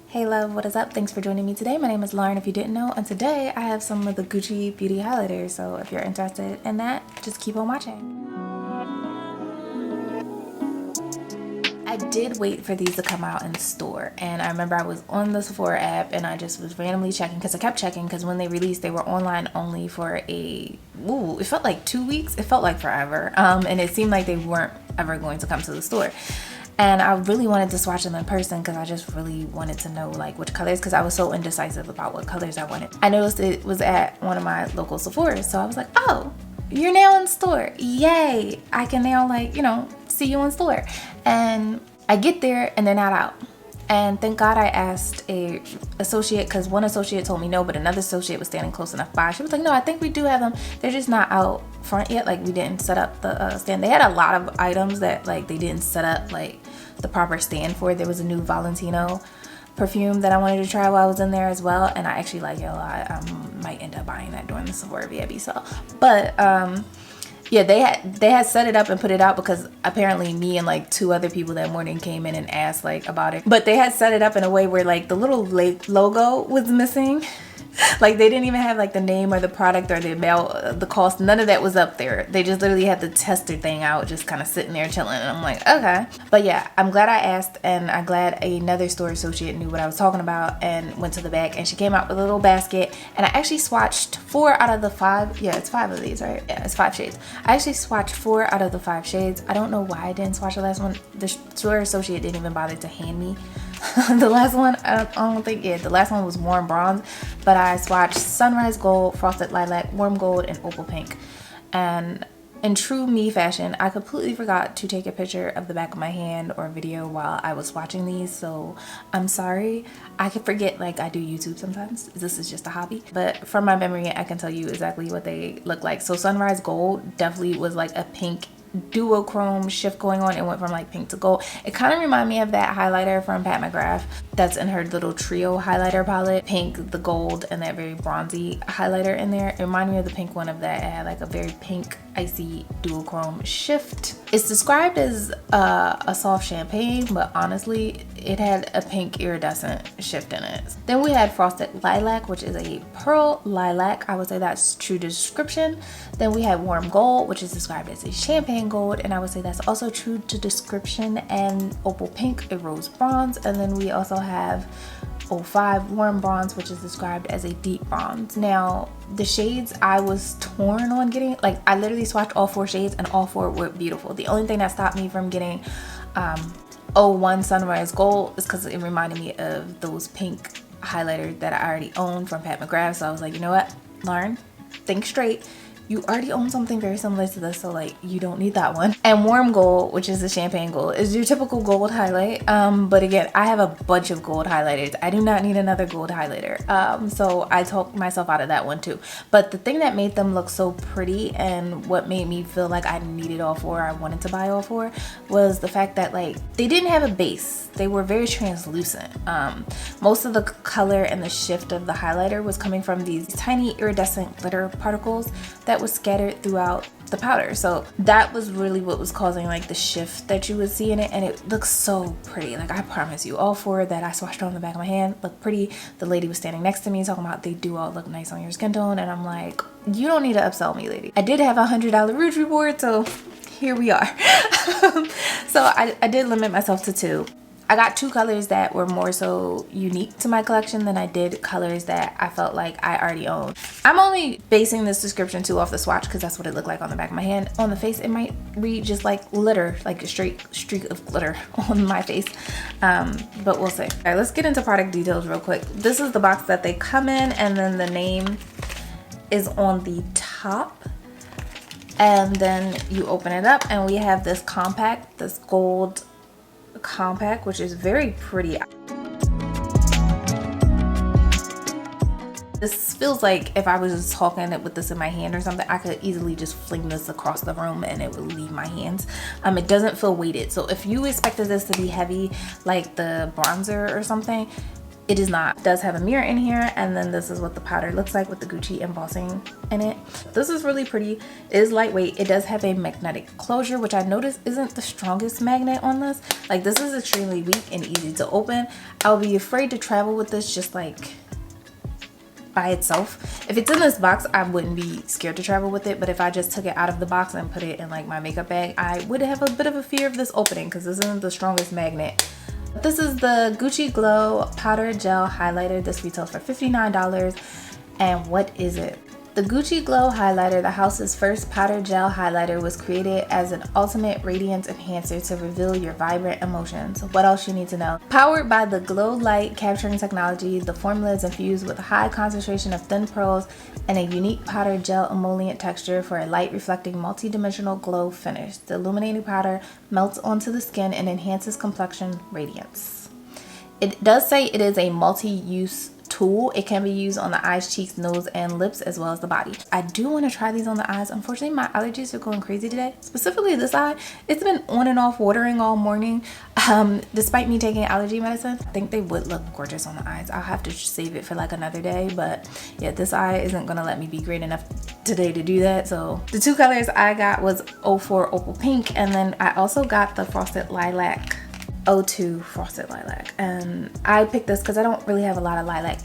Hey love, what is up? Thanks for joining me today. My name is Lauren, if you didn't know, and today I have some of the Gucci beauty highlighters, so if you're interested in that, just keep on watching. I did wait for these to come out in store, and I remember I was on the Sephora app and I just was randomly checking because I kept checking because when they released they were online only for it felt like 2 weeks. It felt like forever, and it seemed like they weren't ever going to come to the store. And I really wanted to swatch them in person because I just really wanted to know like which colors, because I was so indecisive about what colors I wanted. I noticed it was at one of my local Sephora's, so I was like, oh, you're now in store. Yay, I can now like, you know, see you in store. And I get there and they're not out. And thank God I asked a associate, because one associate told me no, but another associate was standing close enough by. She was like, no, I think we do have them. They're just not out front yet. Like we didn't set up the stand. They had a lot of items that like they didn't set up like the proper stand for. There was a new Valentino perfume that I wanted to try while I was in there as well. And I actually like it a lot. I might end up buying that during the Sephora VIP sale. But yeah, they had set it up and put it out because apparently me and like 2 other people that morning came in and asked like about it. But they had set it up in a way where like the little logo was missing. Like they didn't even have like the name or the product or the amount, the cost. None of that was up there. They just literally had the tester thing out, just kind of sitting there chilling. And I'm like, okay. But yeah, I'm glad I asked, and I'm glad another store associate knew what I was talking about and went to the back, and she came out with a little basket. And I actually swatched 4 out of the 5. Yeah, it's 5 of these, right? Yeah, it's 5 shades. I actually swatched 4 out of the 5 shades. I don't know why I didn't swatch the last one. The store associate didn't even bother to hand me the last one. I don't think the last one was warm bronze, but I swatched Sunrise Gold, Frosted Lilac, Warm Gold, and Opal Pink. And in true me fashion, I completely forgot to take a picture of the back of my hand or video while I was swatching these, so I'm sorry. I could forget, like I do YouTube sometimes. This is just a hobby. But from my memory, I can tell you exactly what they look like. So Sunrise Gold definitely was like a pink duochrome shift going on. It went from like pink to gold. It kind of reminded me of that highlighter from Pat McGrath that's in her little trio highlighter palette. Pink, the gold, and that very bronzy highlighter in there. It reminded me of the pink one of that. It had like a very pink icy duochrome shift. It's described as a soft champagne, but honestly it had a pink iridescent shift in it. Then we had Frosted Lilac, which is a pearl lilac. I would say that's true description. Then we had Warm Gold, which is described as a champagne gold, and I would say that's also true to description. And Opal Pink, a rose bronze. And then we also have 05 Warm Bronze, which is described as a deep bronze. Now the shades I was torn on getting, like I literally swatched all 4 shades and all 4 were beautiful. The only thing that stopped me from getting 01 Sunrise Gold is because it reminded me of those pink highlighters that I already owned from Pat McGrath. So I was like, you know what, Lauren, think straight. You already own something very similar to this, so like you don't need that one. And Warm Gold, which is the champagne gold, is your typical gold highlight. But again, I have a bunch of gold highlighters. I do not need another gold highlighter. So I talked myself out of that one too. But the thing that made them look so pretty and what made me feel like I needed all 4, I wanted to buy all 4, was the fact that like they didn't have a base. They were very translucent. Most of the color and the shift of the highlighter was coming from these tiny iridescent glitter particles that was scattered throughout the powder. So that was really what was causing like the shift that you would see in it, and it looks so pretty. Like I promise you, all 4 that I swatched on the back of my hand look pretty. The lady was standing next to me talking about they do all look nice on your skin tone, and I'm like, you don't need to upsell me, lady. I did have a $100 Rouge reward, so here we are. So I did limit myself to 2. I got 2 colors that were more so unique to my collection than I did colors that I felt like I already owned. I'm only basing this description too off the swatch because that's what it looked like on the back of my hand. On the face, it might read just like glitter, like a straight streak of glitter on my face. But we'll see. All right, let's get into product details real quick. This is the box that they come in, and then the name is on the top. And then you open it up and we have this compact, this gold compact, which is very pretty. This feels like if I was just talking with this in my hand or something, I could easily just fling this across the room and it would leave my hands. It doesn't feel weighted. So if you expected this to be heavy like the bronzer or something, It is not. It does have a mirror in here, and then this is what the powder looks like with the Gucci embossing in it. This is really pretty. It is lightweight. It does have a magnetic closure, which I noticed isn't the strongest magnet on this. Like, this is extremely weak and easy to open. I would be afraid to travel with this just like by itself. If it's in this box, I wouldn't be scared to travel with it, but if I just took it out of the box and put it in like my makeup bag, I would have a bit of a fear of this opening because this isn't the strongest magnet. This is the Gucci Glow Powder Gel Highlighter. This retails for $59. And what is it? The Gucci Glow Highlighter, the house's first powder gel highlighter, was created as an ultimate radiance enhancer to reveal your vibrant emotions. What else you need to know? Powered by the Glow Light Capturing Technology, the formula is infused with a high concentration of thin pearls and a unique powder gel emollient texture for a light reflecting multi-dimensional glow finish. The illuminating powder melts onto the skin and enhances complexion radiance. It does say it is a multi-use tool. It can be used on the eyes, cheeks, nose, and lips, as well as the body. I do want to try these on the eyes. Unfortunately, my allergies are going crazy today, specifically this eye. It's been on and off watering all morning, despite me taking allergy medicine. I think they would look gorgeous on the eyes. I'll have to save it for like another day, but yeah, this eye isn't gonna let me be great enough today to do that. So the two colors I got was 04 Opal Pink, and then I also got the Frosted Lilac 02 Frosted Lilac. And I picked this because I don't really have a lot of lilac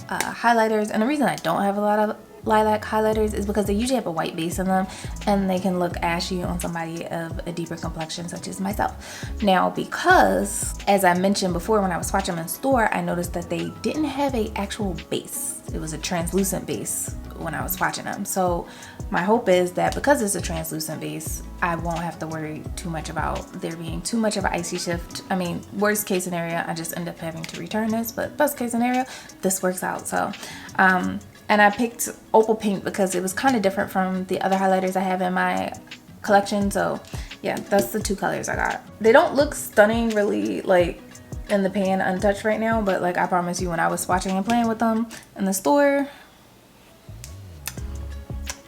highlighters, and the reason I don't have a lot of lilac highlighters is because they usually have a white base in them and they can look ashy on somebody of a deeper complexion such as myself. Now, because as I mentioned before, when I was swatching them in store, I noticed that they didn't have a actual base. It was a translucent base when I was swatching them. So my hope is that because it's a translucent base, I won't have to worry too much about there being too much of an icy shift. I mean, worst case scenario, I just end up having to return this, but best case scenario, this works out. So and I picked Opal Pink because it was kind of different from the other highlighters I have in my collection. So yeah, that's the two colors I got. They don't look stunning really like in the pan untouched right now, but like I promise you, when I was swatching and playing with them in the store,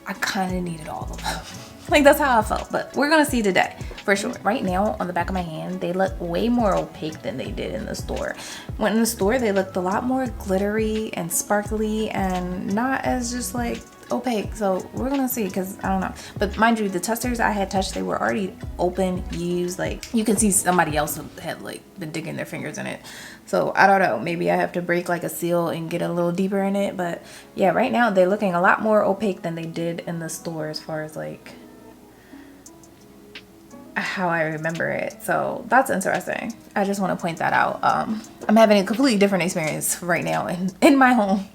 I kind of needed all of them. Like, that's how I felt, but we're gonna see today for sure. Right now on the back of my hand, they look way more opaque than they did in the store. When in the store, they looked a lot more glittery and sparkly and not as just like opaque. So we're gonna see, because I don't know. But mind you, the testers I had touched, they were already open, used. Like, you can see somebody else had like been digging their fingers in it. So I don't know, maybe I have to break like a seal and get a little deeper in it. But yeah, right now they're looking a lot more opaque than they did in the store as far as like how I remember it. So that's interesting. I just want to point that out. I'm having a completely different experience right now in my home,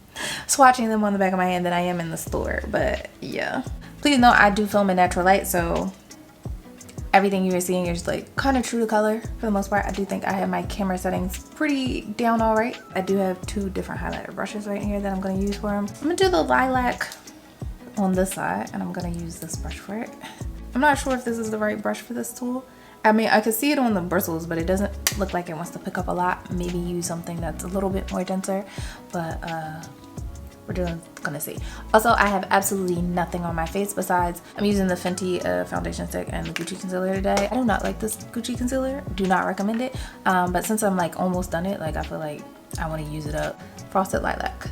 swatching them on the back of my hand than I am in the store. But yeah, please note I do film in natural light, so everything you're seeing is like kind of true to color for the most part. I do think I have my camera settings pretty down all right. I do have two different highlighter brushes right here that I'm going to use for them. I'm going to do the lilac on this side, and I'm going to use this brush for it. I'm not sure if this is the right brush for this tool. I mean, I can see it on the bristles, but it doesn't look like it wants to pick up a lot. Maybe use something that's a little bit more denser, but we're gonna see. Also, I have absolutely nothing on my face besides I'm using the Fenty foundation stick and the Gucci concealer today. I do not like this Gucci concealer. Do not recommend it. But since I'm like almost done it, like I feel like I want to use it up. Frosted Lilac.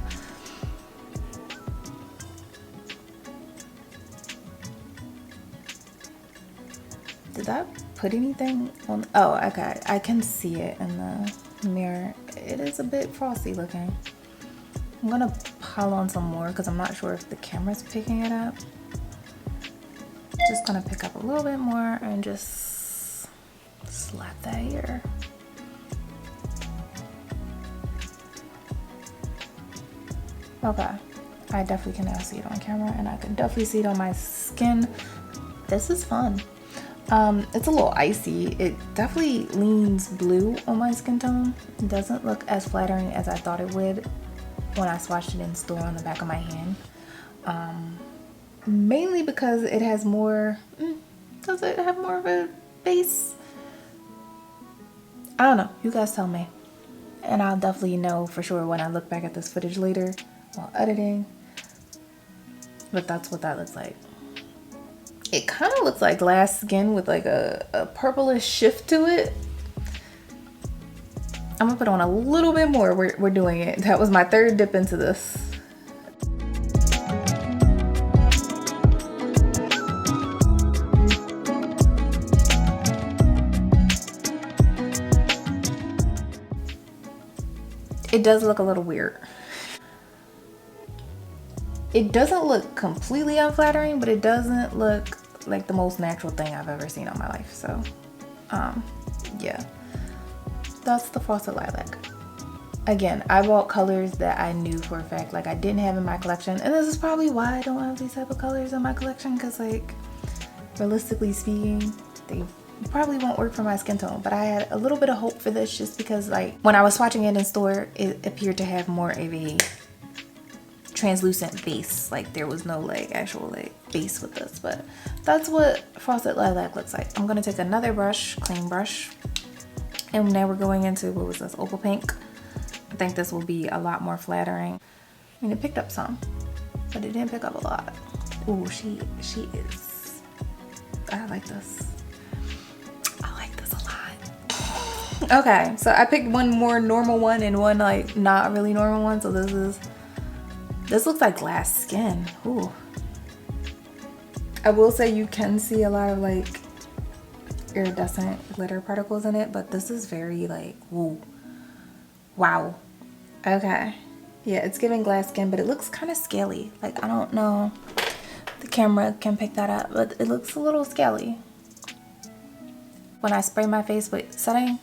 Did that put anything on? Oh, okay. I can see it in the mirror. It is a bit frosty looking. I'm gonna pile on some more because I'm not sure if the camera's picking it up. Just gonna pick up a little bit more and just slap that here. Okay. I definitely can now see it on camera, and I can definitely see it on my skin. This is fun. It's a little icy. It definitely leans blue on my skin tone. It doesn't look as flattering as I thought it would when I swatched it in store on the back of my hand. Mainly because it has more, does it have more of a base? I don't know, you guys tell me. And I'll definitely know for sure when I look back at this footage later while editing. But that's what that looks like. It kind of looks like glass skin with like a purplish shift to it. I'm gonna put on a little bit more. We're doing it. That was my third dip into this. It does look a little weird. It doesn't look completely unflattering, but it doesn't look like the most natural thing I've ever seen in my life. So, yeah, that's the Frosted Lilac. Again, I bought colors that I knew for a fact, like I didn't have in my collection. And this is probably why I don't have these type of colors in my collection, because like, realistically speaking, they probably won't work for my skin tone. But I had a little bit of hope for this just because like, when I was swatching it in store, it appeared to have more of a translucent base. Like there was no like actual like base with this, but that's what Frosted Lilac looks like. I'm gonna take another brush, clean brush, and now we're going into, what was this, Opal Pink. I think this will be a lot more flattering. I mean, it picked up some, but it didn't pick up a lot. Ooh, she is, I like this. I like this a lot. Okay, so I picked one more normal one and one like not really normal one. So this looks like glass skin. Ooh. I will say you can see a lot of like iridescent glitter particles in it, but this is very like, woo. Wow. Okay. Yeah, it's giving glass skin, but it looks kind of scaly. Like, I don't know if the camera can pick that up, but it looks a little scaly. When I spray my face with setting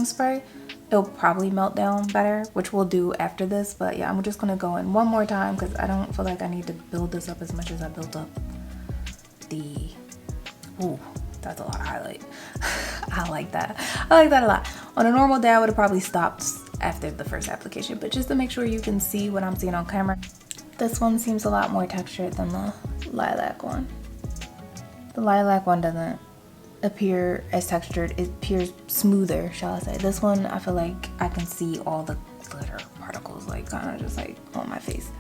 spray, it'll probably melt down better, which we'll do after this. But yeah, I'm just gonna go in one more time because I don't feel like I need to build this up as much as I built up the, ooh, that's a lot of highlight. I like that. I like that a lot. On a normal day, I would have probably stopped after the first application, but just to make sure you can see what I'm seeing on camera, this one seems a lot more textured than the lilac one. The lilac one doesn't appear as textured, it appears smoother, shall I say. This one, I feel like I can see all the glitter particles like kind of just like on my face.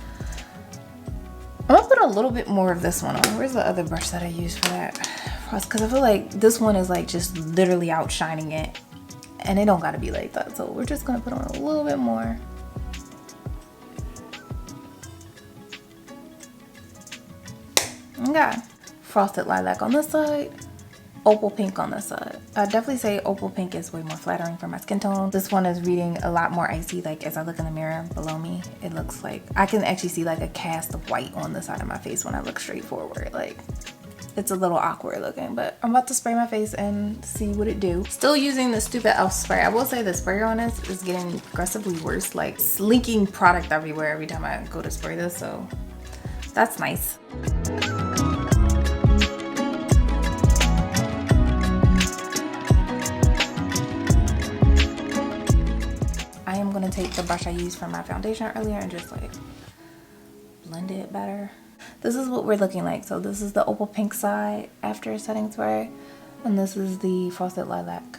I'm gonna put a little bit more of this one on. Where's the other brush that I used for that? Because I feel like this one is like just literally outshining it, and it don't gotta be like that. So we're just gonna put on a little bit more. Okay, Frosted Lilac on this side, Opal Pink on this side. I'd definitely say Opal Pink is way more flattering for my skin tone. This one is reading a lot more icy. Like as I look in the mirror below me, it looks like I can actually see like a cast of white on the side of my face when I look straight forward. Like it's a little awkward looking, but I'm about to spray my face and see what it do. Still using the stupid e.l.f. spray. I will say the sprayer on this is getting progressively worse. Like it's leaking product everywhere every time I go to spray this, so that's nice. I am gonna take the brush I used for my foundation earlier and just like blend it better. This is what we're looking like. So this is the Opal Pink side after setting spray, and this is the Frosted Lilac.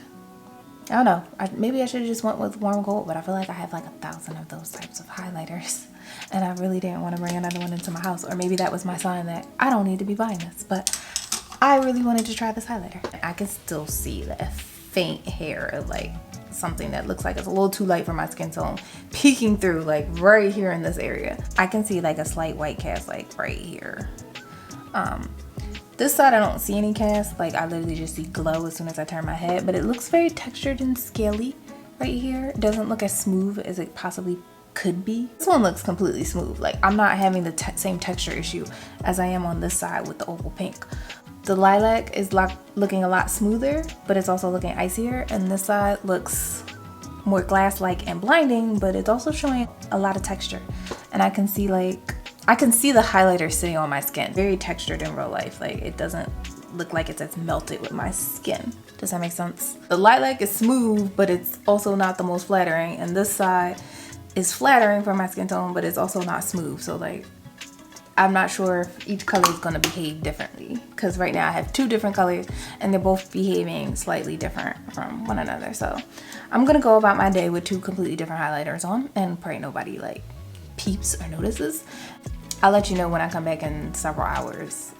I don't know, maybe I should have just went with warm gold, but I feel like I have like 1,000 of those types of highlighters and I really didn't want to bring another one into my house. Or maybe that was my sign that I don't need to be buying this, but I really wanted to try this highlighter. I can still see the faint hair of like something that looks like it's a little too light for my skin tone peeking through like right here in this area. I can see like a slight white cast like right here. This side I don't see any cast, like I literally just see glow as soon as I turn my head, but it looks very textured and scaly right here. It doesn't look as smooth as it possibly could be. This one looks completely smooth. Like I'm not having the same texture issue as I am on this side with the Opal Pink. The lilac is looking a lot smoother, but it's also looking icier, and this side looks more glass-like and blinding, but it's also showing a lot of texture. And I can see the highlighter sitting on my skin. Very textured in real life. Like it doesn't look like it's as melted with my skin. Does that make sense? The lilac is smooth, but it's also not the most flattering, and this side is flattering for my skin tone, but it's also not smooth. So like, I'm not sure if each color is gonna behave differently, because right now I have two different colors and they're both behaving slightly different from one another. So I'm gonna go about my day with two completely different highlighters on and pray nobody like peeps or notices. I'll let you know when I come back in several hours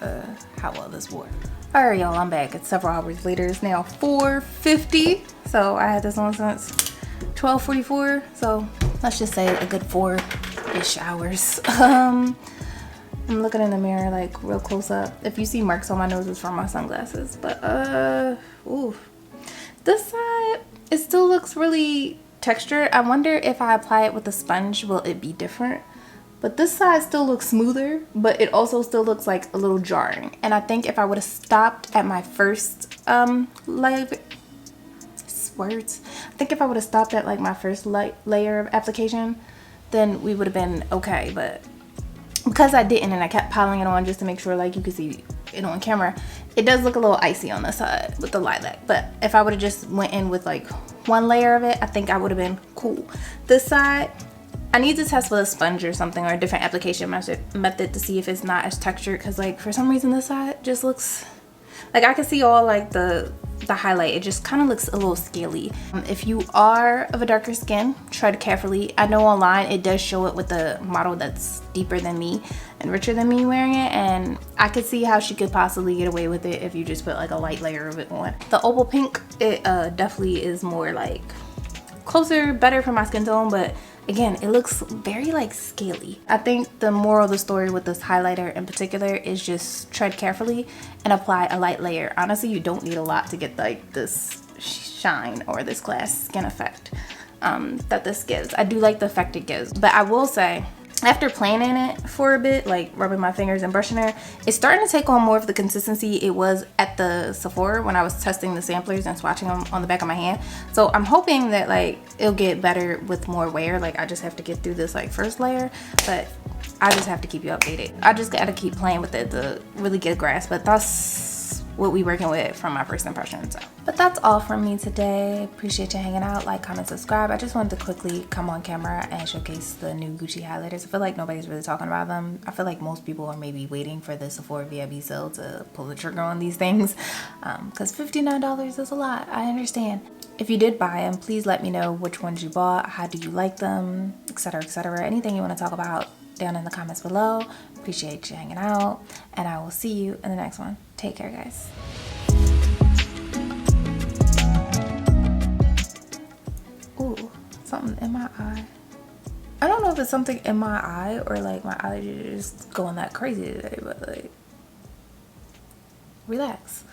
how well this wore. All right, y'all, I'm back. It's several hours later. It's now 4:50. So I had this on since 12:44, so let's just say a good 4-ish hours. I'm looking in the mirror like real close up. If you see marks on my nose, it's from my sunglasses. But ooh, this side, it still looks really textured. I wonder if I apply it with a sponge, will it be different? But this side still looks smoother, but it also still looks like a little jarring. And I think if I would have stopped at my first words. I think if I would have stopped at like my first layer of application, then we would have been okay. But because I didn't and I kept piling it on just to make sure like you could see it on camera, it does look a little icy on the side with the lilac. But if I would have just went in with like one layer of it, I think I would have been cool. This side, I need to test with a sponge or something, or a different application method to see if it's not as textured, because like for some reason this side just looks like I can see all like the highlight. It just kind of looks a little scaly. If you are of a darker skin, tread carefully. I know online it does show it with the model that's deeper than me and richer than me wearing it, and I could see how she could possibly get away with it if you just put like a light layer of it on. The opal pink, it definitely is more like closer, better for my skin tone, but again, it looks very like scaly. I think the moral of the story with this highlighter in particular is just tread carefully and apply a light layer. Honestly, you don't need a lot to get like this shine or this glass skin effect that this gives. I do like the effect it gives, but I will say, after playing in it for a bit, like rubbing my fingers and brushing it, it's starting to take on more of the consistency it was at the Sephora when I was testing the samplers and swatching them on the back of my hand. So I'm hoping that like it'll get better with more wear. Like I just have to get through this like first layer, but I just have to keep you updated. I just gotta keep playing with it to really get a grasp, but that's what we working with from my first impression. So, but that's all from me today. Appreciate you hanging out. Like, comment, subscribe. I just wanted to quickly come on camera and showcase the new Gucci highlighters. I feel like nobody's really talking about them. I feel like most people are maybe waiting for the Sephora VIB sale to pull the trigger on these things, because $59 is a lot. I understand. If you did buy them, please let me know which ones you bought, how do you like them, etc., etc. Anything you want to talk about down in the comments below. Appreciate you hanging out, and I will see you in the next one. Take care, guys. Ooh, something in my eye. I don't know if it's something in my eye or like my allergies are just going that crazy today, but like, relax.